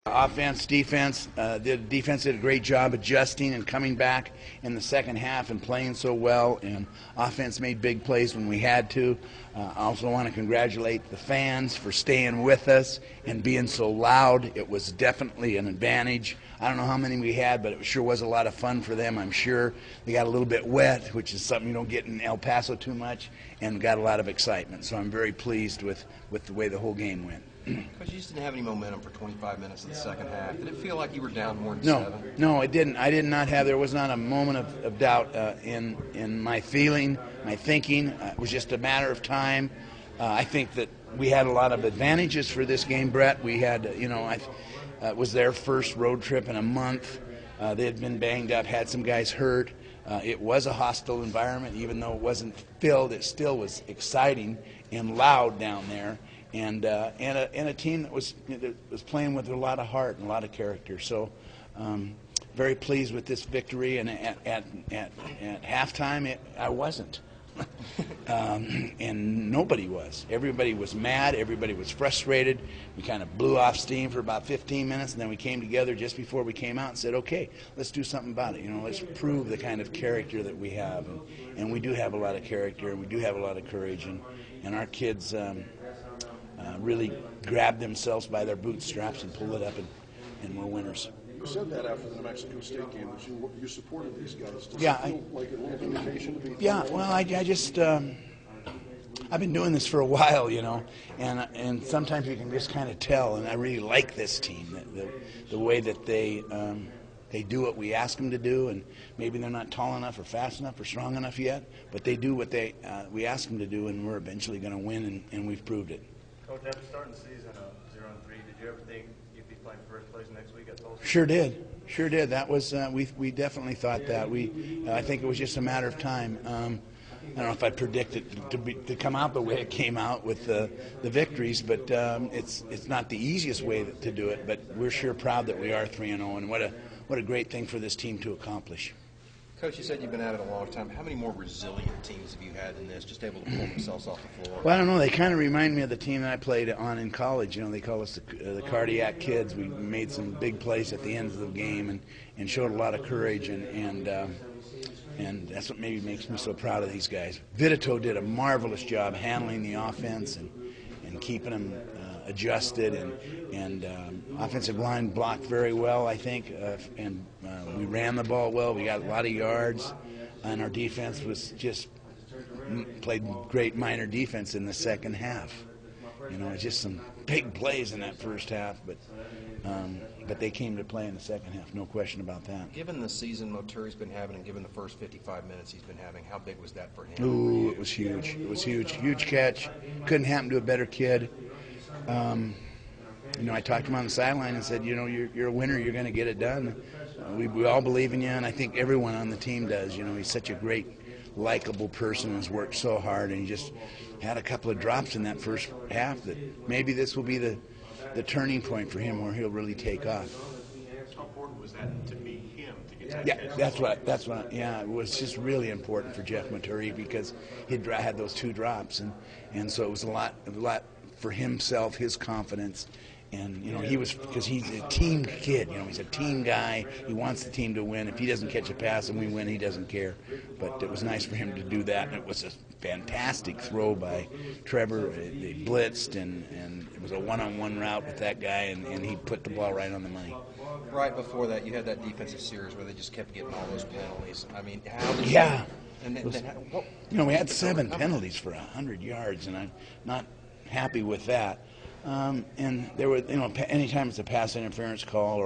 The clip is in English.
Offense, defense, the defense did a great job adjusting and coming back in the second half and playing so well, and offense made big plays when we had to. I also want to congratulate the fans for staying with us and being so loud. It was definitely an advantage. I don't know how many we had, but it sure was a lot of fun for them, I'm sure. They got a little bit wet, which is something you don't get in El Paso too much, and got a lot of excitement. So I'm very pleased with the way the whole game went. Because you just didn't have any momentum for 25 minutes in the second half. Did it feel like you were down more than 7? No, it didn't. I did not have. There was not a moment of doubt in my feeling, my thinking. It was just a matter of time. I think that we had a lot of advantages for this game, Brett. We had, it was their first road trip in a month. They had been banged up, had some guys hurt. It was a hostile environment, even though it wasn't filled. It still was exciting and loud down there. And a team that was playing with a lot of heart and a lot of character. So very pleased with this victory. And at halftime, I wasn't. And nobody was. Everybody was mad. Everybody was frustrated. We kind of blew off steam for about 15 minutes, and then we came together just before we came out and said, okay, let's do something about it. Let's prove the kind of character that we have. And we do have a lot of character, and we do have a lot of courage. And our kids really grabbed themselves by their bootstraps and pulled it up, and we're winners. You said that after the New Mexico State game, that you supported these guys. Does yeah, it feel like a little invitation to be? Yeah, well, I just I've been doing this for a while, and sometimes you can just kind of tell. And I really like this team, the way that they do what we ask them to do, and maybe they're not tall enough or fast enough or strong enough yet, but they do what we ask them to do, and we're eventually going to win, and we've proved it. Coach, after starting the season 0-3, did you ever think you'd be playing first place next week at Tulane? Sure did. That was we definitely thought that. I think it was just a matter of time. I don't know if I predicted to come out the way it came out with the victories, but it's not the easiest way to do it. But we're sure proud that we are 3-0, and what a great thing for this team to accomplish. Coach, you said you've been at it a long time. How many more resilient teams have you had than this, just able to pull themselves off the floor? Well, I don't know. They kind of remind me of the team that I played on in college. They call us the Cardiac Kids. We made some big plays at the end of the game and showed a lot of courage, and that's what maybe makes me so proud of these guys. Vitito did a marvelous job handling the offense and keeping them adjusted, and offensive line blocked very well, I think, and we ran the ball well. We got a lot of yards, and our defense was just played great minor defense in the second half. Just some big plays in that first half, but they came to play in the second half, no question about that. Given the season Moturi's been having and given the first 55 minutes he's been having, how big was that for him? Ooh, it was huge. It was huge. Huge catch. Couldn't happen to a better kid. I talked to him on the sideline and said, you're a winner. You're going to get it done. We all believe in you, and I think everyone on the team does. He's such a great, likable person and has worked so hard, and he just had a couple of drops in that first half that maybe this will be the turning point for him where he'll really take off. How important was that to be him to get that? Yeah, that's what. Yeah, it was just really important for Jeff Moturi because he had those 2 drops, and so it was a lot for himself, his confidence. And, because he's a team kid, he's a team guy. He wants the team to win. If he doesn't catch a pass and we win, he doesn't care. But it was nice for him to do that, and it was a fantastic throw by Trevor. They blitzed, and it was a one-on-one route with that guy, and he put the ball right on the money. Right before that, you had that defensive series where they just kept getting all those penalties. I mean, how did Yeah. you... We had 7 penalties for 100 yards, and I'm not happy with that. And there were, anytime it's a pass interference call or